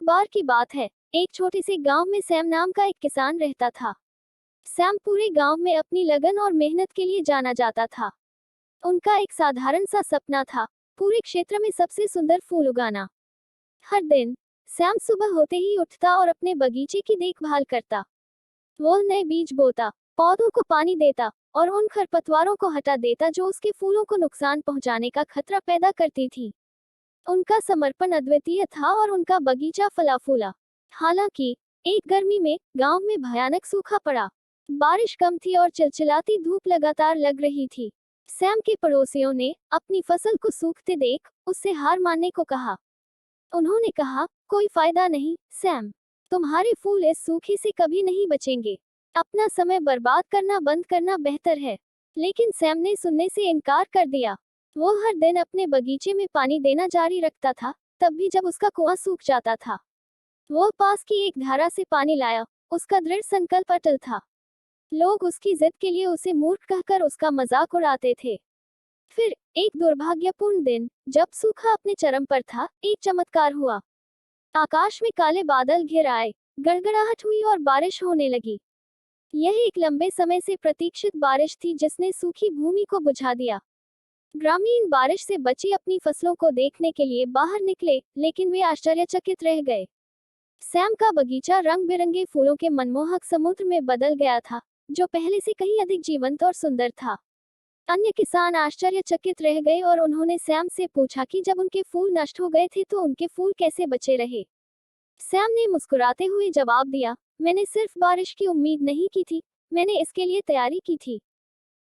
बार की बात है। एक छोटे से गांव में सैम नाम का एक किसान रहता था। सैम पूरे गांव में अपनी लगन और मेहनत के लिए जाना जाता था। उनका एक साधारण सा सपना था, पूरे क्षेत्र में सबसे सुंदर फूल उगाना। हर दिन सैम सुबह होते ही उठता और अपने बगीचे की देखभाल करता। वो नए बीज बोता, पौधों को पानी देता और उन खरपतवारों को हटा देता जो उसके फूलों को नुकसान पहुंचाने का खतरा पैदा करती थी। उनका समर्पण अद्वितीय था और उनका बगीचा फला फूला। हालांकि एक गर्मी में गांव में भयानक सूखा पड़ा। बारिश कम थी और चिलचिलाती धूप लगातार लग रही थी। सैम के पड़ोसियों ने अपनी फसल को सूखते देख उससे हार मानने को कहा। उन्होंने कहा, कोई फायदा नहीं सैम, तुम्हारे फूल इस सूखे से कभी नहीं बचेंगे। अपना समय बर्बाद करना बंद करना बेहतर है। लेकिन सैम ने सुनने से इनकार कर दिया। वो हर दिन अपने बगीचे में पानी देना जारी रखता था, तब भी जब उसका कुआं सूख जाता था। वो पास की एक धारा से पानी लाया। उसका दृढ़ संकल्प अटल था। लोग उसकी जिद के लिए उसे मूर्ख कहकर उसका मजाक उड़ाते थे। फिर एक दुर्भाग्यपूर्ण दिन, जब सूखा अपने चरम पर था, एक चमत्कार हुआ। आकाश में काले बादल घिर आए, गड़गड़ाहट हुई और बारिश होने लगी। यह एक लंबे समय से प्रतीक्षित बारिश थी जिसने सूखी भूमि को बुझा दिया। ग्रामीण बारिश से बची अपनी फसलों को देखने के लिए बाहर निकले, लेकिन वे आश्चर्यचकित रह गए। सैम का बगीचा रंग बिरंगे फूलों के मनमोहक समुद्र में बदल गया था, जो पहले से कहीं अधिक जीवंत और सुंदर था। अन्य किसान आश्चर्यचकित रह गए और उन्होंने सैम से पूछा कि जब उनके फूल नष्ट हो गए थे तो उनके फूल कैसे बचे रहे। सैम ने मुस्कुराते हुए जवाब दिया, मैंने सिर्फ बारिश की उम्मीद नहीं की थी, मैंने इसके लिए तैयारी की थी।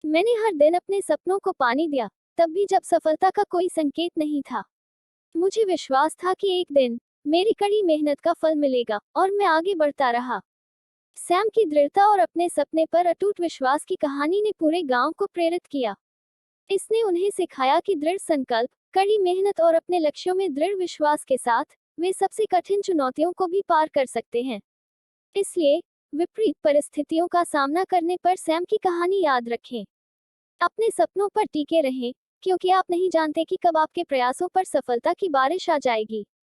मैंने हर दिन अपने सपनों को पानी दिया, तब भी जब सफलता का कोई संकेत नहीं था। मुझे विश्वास था कि एक दिन मेरी कड़ी मेहनत का फल मिलेगा, और मैं आगे बढ़ता रहा। सैम की दृढ़ता और अपने सपने पर अटूट विश्वास की कहानी ने पूरे गांव को प्रेरित किया। इसने उन्हें सिखाया कि दृढ़ संकल्प, कड़ी मेहनत और अपने लक्ष्यों में दृढ़ विश्वास के साथ वे सबसे कठिन चुनौतियों को भी पार कर सकते हैं। इसलिए विपरीत परिस्थितियों का सामना करने पर सैम की कहानी याद रखें। अपने सपनों पर टिके रहें, क्योंकि आप नहीं जानते कि कब आपके प्रयासों पर सफलता की बारिश आ जाएगी।